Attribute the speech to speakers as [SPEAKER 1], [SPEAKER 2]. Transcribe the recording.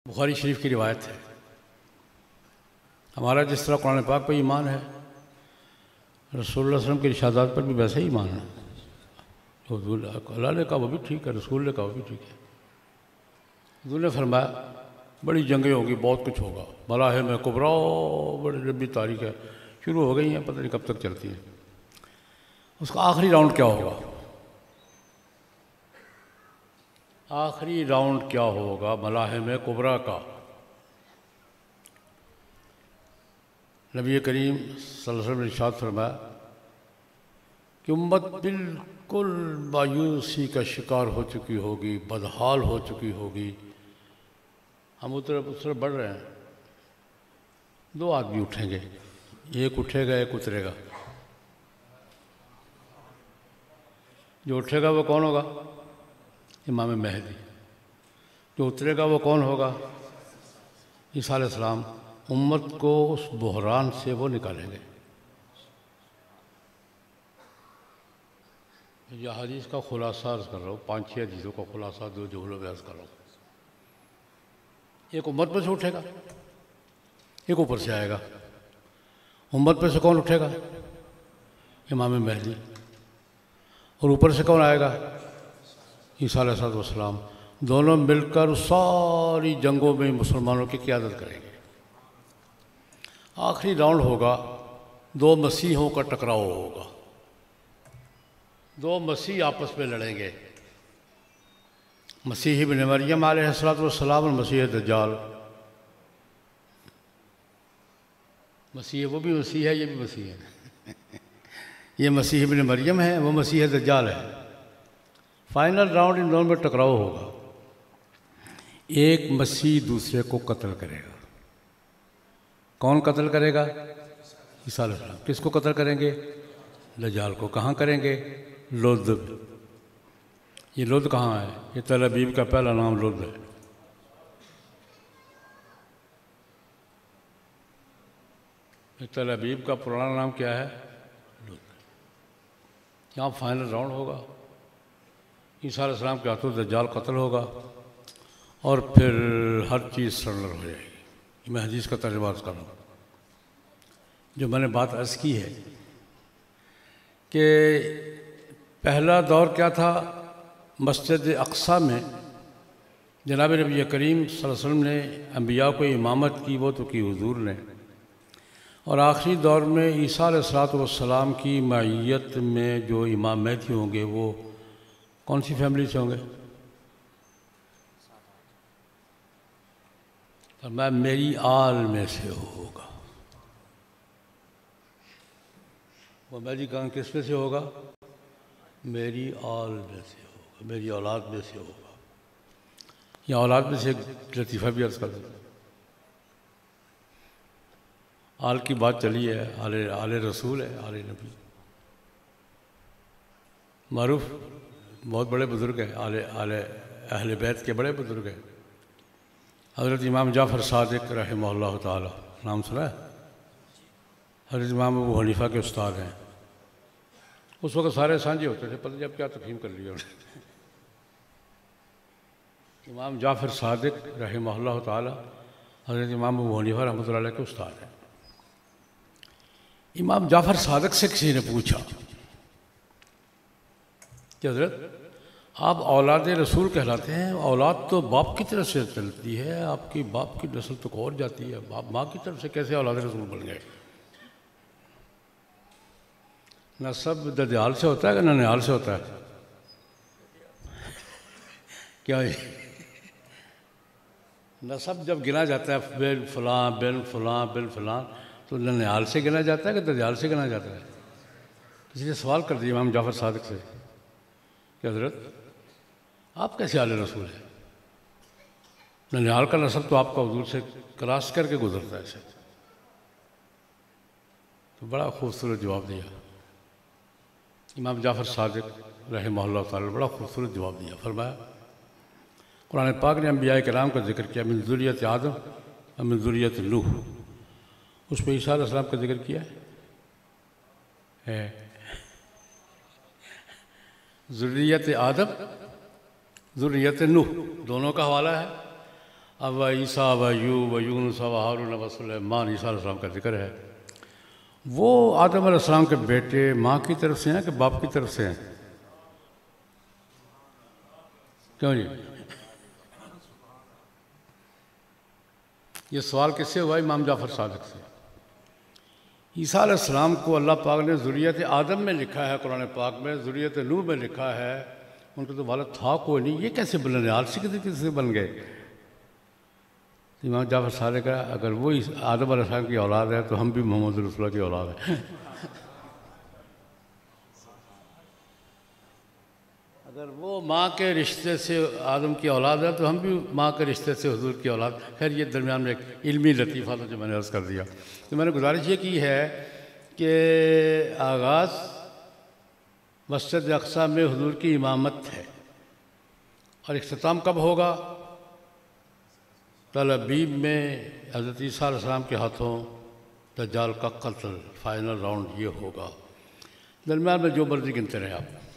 [SPEAKER 1] بخاری شریف کی روایت ہے، ہمارا جس طرح قرآن پاک پہ ایمان ہے، رسول اللہ صلی اللہ علیہ وسلم کے ارشادات پر بھی ویسے ہی ایمان ہے۔ اللہ نے کہا وہ بھی ٹھیک ہے، رسول نے کہا وہ بھی ٹھیک ہے۔ حضور نے فرمایا بڑی جنگیں ہوں گی، بہت کچھ ہوگا، ملاحم کبریٰ، بڑی لمبی تاریخ ہے، شروع ہو گئی ہیں، پتہ نہیں کب تک چلتی ہیں۔ اس کا آخری راؤنڈ کیا ہوگا؟ آخری راؤنڈ کیا ہوگا ملاحم کبریٰ کا؟ نبی کریم صلی اللہ علیہ وسلم نے ارشاد فرمایا کہ امت بالکل مایوسی کا شکار ہو چکی ہوگی، بدحال ہو چکی ہوگی۔ ہم اس طرف بڑھ رہے ہیں، دو آدمی اٹھیں گے، ایک اٹھے گا ایک اترے گا۔ جو اٹھے گا وہ کون ہوگا؟ امام مہدی۔ جو اترے گا وہ کون ہوگا؟ عیسیٰ علیہ السلام۔ امت کو اس بحران سے وہ نکالیں گے۔ یہ حدیث کا خلاصہ عرض کر رہا ہوں، 5-6 حدیثوں کا خلاصہ 2 جملوں میں عرض کر رہا ہوں۔ ایک امت میں سے اٹھے گا، ایک اوپر سے آئے گا۔ امت میں سے کون اٹھے گا؟ امام مہدی۔ اور اوپر سے کون آئے گا؟ عیسیٰ علیہ السلام۔ دونوں مل کر ساری جنگوں میں مسلمانوں کی قیادت کریں گے۔ آخری راؤنڈ ہوگا، 2 مسیحوں کا ٹکراؤ ہوگا، 2 مسیح آپس میں لڑیں گے، مسیح ابن مریم علیہ السلام اور مسیح دجال۔ مسیح وہ بھی مسیح ہے، یہ بھی مسیح ہے۔ یہ مسیح ابن مریم ہے، وہ مسیح دجال ہے۔ فائنل راؤنڈ ان دونوں میں ٹکراؤ ہوگا۔ ایک مسیح دوسرے کو قتل کرے گا۔ کون قتل کرے گا؟ عیسیٰ علیہ السلام۔ کس کو قتل کریں گے؟ دجال کو۔ کہاں کریں گے؟ لد۔ یہ لد کہاں ہے؟ یہ تل ابیب کا پہلا نام لد ہے۔ یہ تل ابیب کا پرانا نام کیا ہے؟ لد۔ یہاں فائنل راؤنڈ ہوگا، عیسیٰ علیہ السلام کے ہاتھوں دجال قتل ہوگا، اور پھر ہر چیز سرنڈر ہو جائے گی۔ میں حدیث کا ترجمہ عرض کر رہا ہوں۔ جو میں نے بات عرض کی ہے کہ پہلا دور کیا تھا، مسجد اقصیٰ میں جناب نبی کریم صلی اللہ علیہ وسلم نے انبیاء کو امامت کی، وہ تو کی حضور نے، اور آخری دور میں عیسیٰ علیہ السلام کی معیت میں جو امام مہدی ہوں گے وہ کون سی فیملی سے ہوں گے؟ فرمایا میری آل میں سے ہوگا۔ وہ مہدی کہاں کس میں سے ہوگا؟ میری آل میں سے ہوگا، میری اولاد میں سے ہوگا۔ یا اولاد میں سے ایک لطیفہ بھی عرض کر دوں۔ آل کی بات چلی ہے، آل رسول ہے، آل نبی معروف، بہت بڑے بزرگ ہیں، اہل بیت کے بڑے بزرگ ہیں۔ حضرت امام جعفر صادق رحمہ اللہ تعالی، نام سنا ہے؟ حضرت امام ابو حنیفہ کے استاد ہیں۔ اس وقت سارے سانجے ہوتے تھے، پتہ جب کیا تقسیم کر لیا انہوں نے۔ امام جعفر صادق رحمہ اللہ تعالی حضرت امام ابو حنیفہ رحمۃ اللہ علیہ کے استاد ہیں۔ امام جعفر صادق سے کسی نے پوچھا کہ حضرت آپ اولاد رسول کہلاتے ہیں، اولاد تو باپ کی طرف سے چلتی ہے، آپ کی باپ کی نسل تو اور جاتی ہے، باپ ماں کی طرف سے کیسے اولاد رسول بن گئے؟ نسب ددیال سے ہوتا ہے کہ ننیال سے ہوتا ہے؟ کیا نسب جب گنا جاتا ہے بن فلاں بن فلاں بن فلاں، تو ننیال سے گنا جاتا ہے کہ ددیال سے گنا جاتا ہے؟ اس لیے سوال کر دیا امام جعفر صادق سے کہ حضرت آپ کیسے آل رسول ہیں؟ ننیال کا نسب تو آپ کا حضور سے کراس کر کے گزرتا ہے ایسے۔ تو بڑا خوبصورت جواب دیا امام جعفر صادق رحمہ اللہ تعالی، بڑا خوبصورت جواب دیا۔ فرمایا قرآن پاک نے انبیاء کرام کا ذکر کیا، من ذریت آدم اور من ذریت نوح، اس پہ عیسیٰ علیہ السلام کا ذکر کیا ہے۔ ذریت آدم ذریت نوح دونوں کا حوالہ ہے، اب عیسیٰ و ایوب و یونس و ہارون و سلیمان، عیسیٰ علیہ السلام کا ذکر ہے۔ وہ آدم علیہ السلام کے بیٹے ماں کی طرف سے ہیں کہ باپ کی طرف سے ہیں؟ کیوں جی؟ یہ سوال کس سے ہوا؟ امام جعفر صادق سے۔ عیسیٰ علیہ السلام کو اللہ پاک نے ذریت آدم میں لکھا ہے، قرآن پاک میں ذریت نوح میں لکھا ہے، ان کو تو والد تھا کوئی نہیں، یہ کیسے بن رہے؟ آلسی کسی بن گئے؟ امام جعفر صادق کا اگر وہ آدم علیہ السلام کی اولاد ہے تو ہم بھی محمد رسول اللہ کی اولاد ہیں۔ اگر وہ ماں کے رشتے سے آدم کی اولاد ہے تو ہم بھی ماں کے رشتے سے حضور کی اولاد۔ خیر یہ درمیان میں ایک علمی لطیفہ تھا جو میں نے عرض کر دیا۔ تو میں نے گزارش یہ کی ہے کہ آغاز مسجد اقصیٰ میں حضور کی امامت ہے، اور اختتام کب ہوگا؟ تل ابیب میں حضرت عیسیٰ علیہ السلام کے ہاتھوں دجال کا قتل، فائنل راؤنڈ یہ ہوگا۔ درمیان میں جو مرضی گنتے رہیں آپ۔